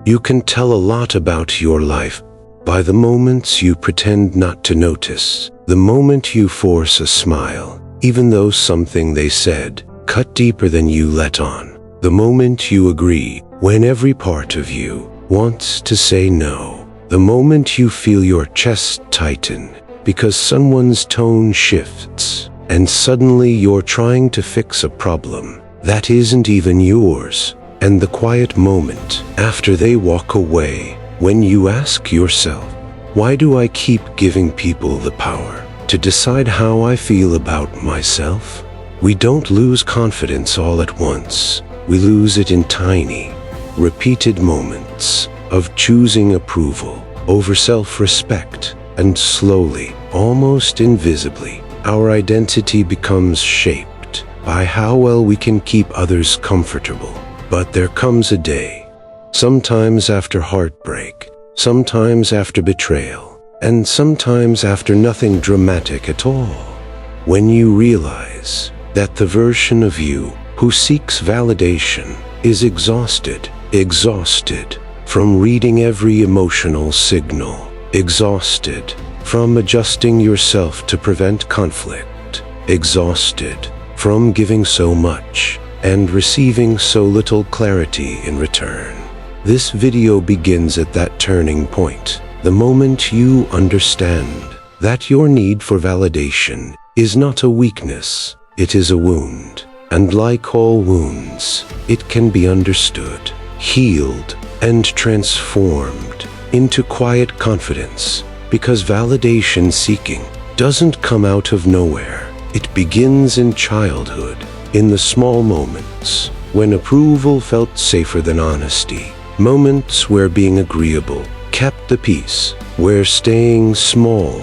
You can tell a lot about your life by the moments you pretend not to notice, the moment you force a smile, even though something they said cut deeper than you let on, the moment you agree when every part of you wants to say no, the moment you feel your chest tighten because someone's tone shifts, and suddenly you're trying to fix a problem that isn't even yours, and the quiet moment after they walk away, when you ask yourself, why do I keep giving people the power to decide how I feel about myself? We don't lose confidence all at once. We lose it in tiny, repeated moments of choosing approval over self-respect, and slowly, almost invisibly, our identity becomes shaped by how well we can keep others comfortable. But there comes a day, sometimes after heartbreak, sometimes after betrayal, and sometimes after nothing dramatic at all, when you realize that the version of you who seeks validation is exhausted from reading every emotional signal, exhausted from adjusting yourself to prevent conflict, exhausted from giving so much and receiving so little clarity in return. This video begins at that turning point, the moment you understand that your need for validation is not a weakness, it is a wound. And like all wounds, it can be understood, healed, and transformed into quiet confidence, because validation seeking doesn't come out of nowhere. It begins in childhood, in the small moments when approval felt safer than honesty, moments where being agreeable kept the peace, where staying small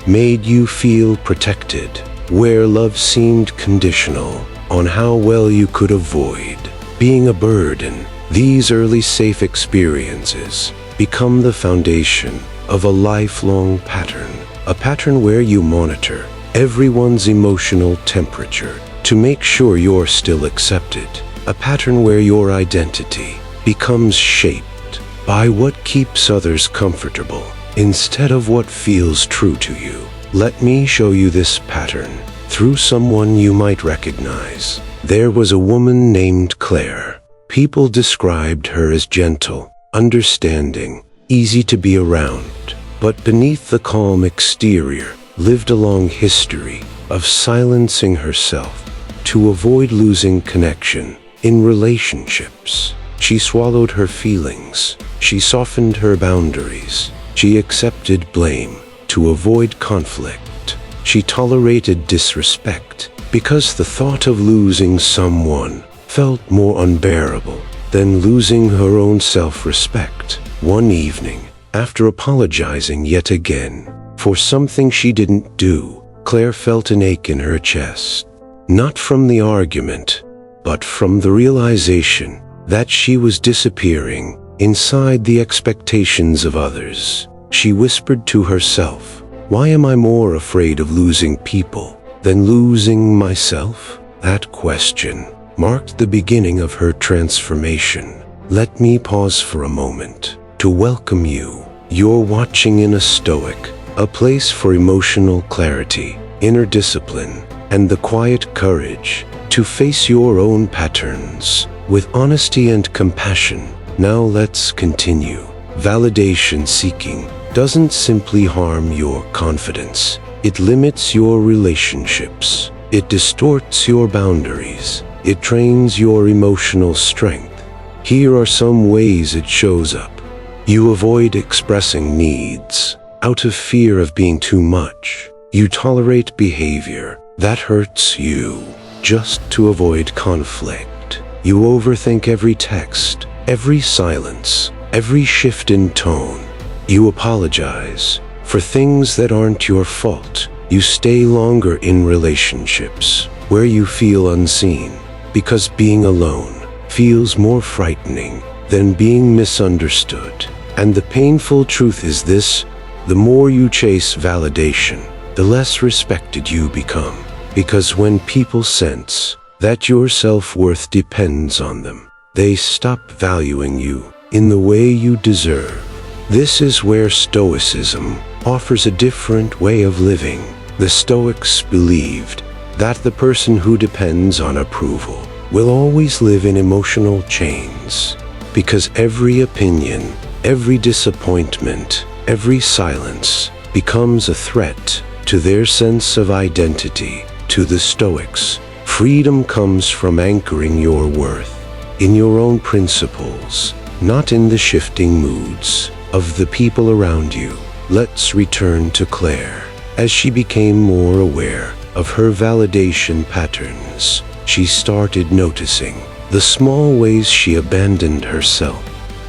made you feel protected, where love seemed conditional on how well you could avoid being a burden. These early safe experiences become the foundation of a lifelong pattern, a pattern where you monitor everyone's emotional temperature to make sure you're still accepted, a pattern where your identity becomes shaped by what keeps others comfortable instead of what feels true to you. Let me show you this pattern through someone you might recognize. There was a woman named Claire. People described her as gentle, understanding, easy to be around. But beneath the calm exterior lived a long history of silencing herself to avoid losing connection in relationships. She swallowed her feelings. She softened her boundaries. She accepted blame to avoid conflict. She tolerated disrespect because the thought of losing someone felt more unbearable than losing her own self-respect. One evening, after apologizing yet again for something she didn't do, Claire felt an ache in her chest. Not from the argument, but from the realization that she was disappearing inside the expectations of others. She whispered to herself, "Why am I more afraid of losing people than losing myself?" That question marked the beginning of her transformation. Let me pause for a moment to welcome you. You're watching in a Stoic, a place for emotional clarity, inner discipline, and the quiet courage to face your own patterns with honesty and compassion. Now let's continue. Validation seeking doesn't simply harm your confidence. It limits your relationships. It distorts your boundaries. It drains your emotional strength. Here are some ways it shows up. You avoid expressing needs out of fear of being too much. You tolerate behavior that hurts you just to avoid conflict. You overthink every text, every silence, every shift in tone. You apologize for things that aren't your fault. You stay longer in relationships where you feel unseen because being alone feels more frightening than being misunderstood. And the painful truth is this: the more you chase validation, the less respected you become. Because when people sense that your self-worth depends on them, they stop valuing you. in the way you deserve. This is where Stoicism offers a different way of living. The Stoics believed that the person who depends on approval will always live in emotional chains, because every opinion, every disappointment, every silence becomes a threat to their sense of identity. To the Stoics, freedom comes from anchoring your worth in your own principles, not in the shifting moods of the people around you. Let's return to Claire. As she became more aware of her validation patterns, she started noticing the small ways she abandoned herself.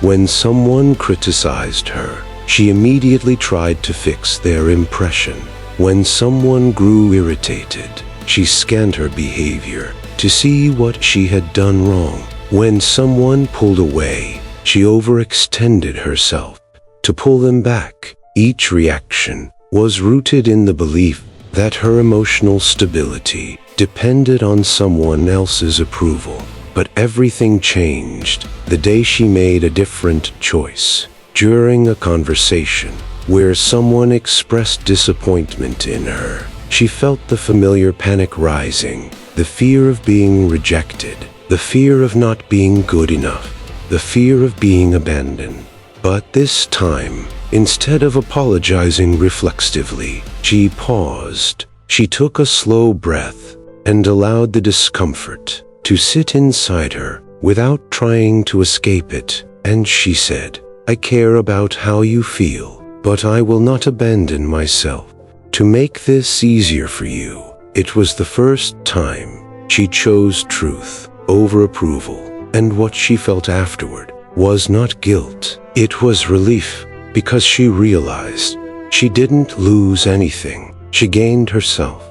When someone criticized her, she immediately tried to fix their impression. When someone grew irritated, she scanned her behavior to see what she had done wrong. When someone pulled away, she overextended herself to pull them back. Each reaction was rooted in the belief that her emotional stability depended on someone else's approval. But everything changed the day she made a different choice. During a conversation where someone expressed disappointment in her, she felt the familiar panic rising, the fear of being rejected, the fear of not being good enough, the fear of being abandoned. But this time, instead of apologizing reflexively, she paused. She took a slow breath and allowed the discomfort to sit inside her without trying to escape it. And she said, "I care about how you feel, but I will not abandon myself to make this easier for you." It was the first time she chose truth over approval, and what she felt afterward was not guilt. It was relief, because she realized she didn't lose anything. She gained herself.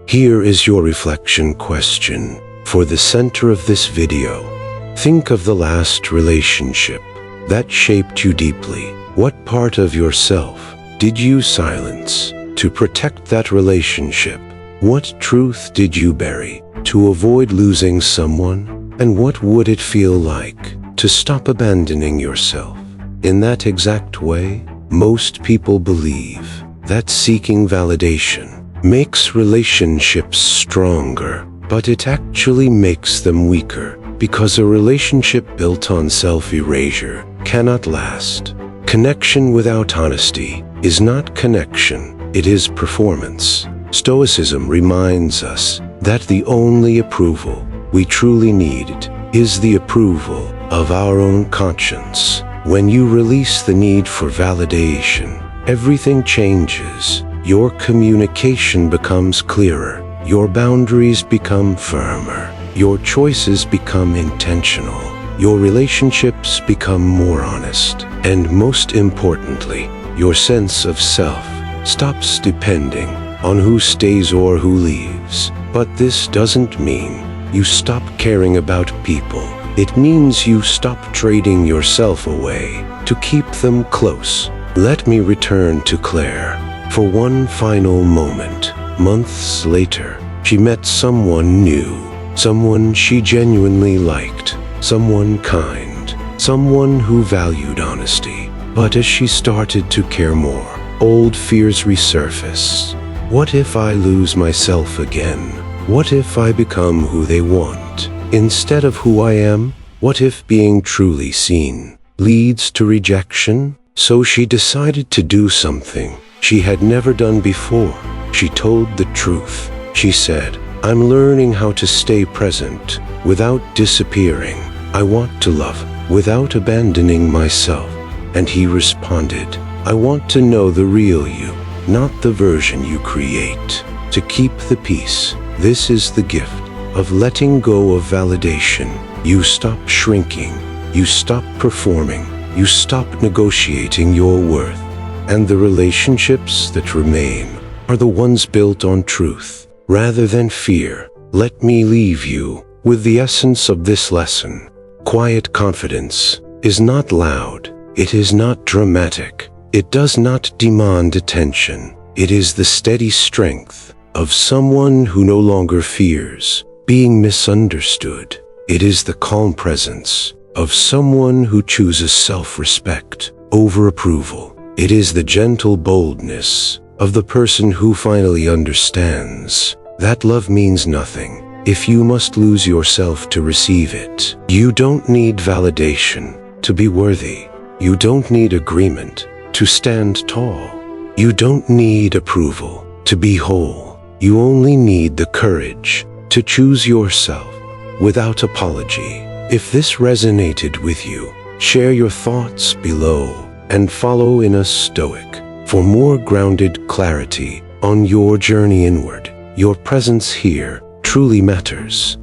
Here is your reflection question for the center of this video. Think of the last relationship that shaped you deeply. What part of yourself did you silence to protect that relationship? What truth did you bury to avoid losing someone? And what would it feel like to stop abandoning yourself? In that exact way, most people believe that seeking validation makes relationships stronger, but it actually makes them weaker, because a relationship built on self-erasure cannot last. Connection without honesty is not connection, it is performance. Stoicism reminds us that the only approval we truly need is the approval of our own conscience. When you release the need for validation, everything changes. Your communication becomes clearer, your boundaries become firmer, your choices become intentional, your relationships become more honest, and most importantly, your sense of self stops depending on who stays or who leaves. But this doesn't mean you stop caring about people. It means you stop trading yourself away to keep them close. Let me return to Claire for one final moment. Months later, she met someone new, someone she genuinely liked, someone kind, someone who valued honesty. But as she started to care more, old fears resurfaced. What if I lose myself again? What if I become who they want instead of who I am? What if being truly seen leads to rejection? So she decided to do something she had never done before. She told the truth. She said, "I'm learning how to stay present without disappearing. I want to love without abandoning myself." And he responded, "I want to know the real you, not the version you create." To keep the peace, this is the gift of letting go of validation. You stop shrinking, you stop performing, you stop negotiating your worth, and the relationships that remain are the ones built on truth rather than fear. Let me leave you with the essence of this lesson. Quiet confidence is not loud, it is not dramatic, it does not demand attention. It is the steady strength of someone who no longer fears being misunderstood. It is the calm presence of someone who chooses self-respect over approval. It is the gentle boldness of the person who finally understands that love means nothing if you must lose yourself to receive it. You don't need validation to be worthy. You don't need agreement to stand tall. You don't need approval to be whole. You only need the courage to choose yourself without apology. If this resonated with you, share your thoughts below and follow in a Stoic for more grounded clarity on your journey inward. Your presence here truly matters.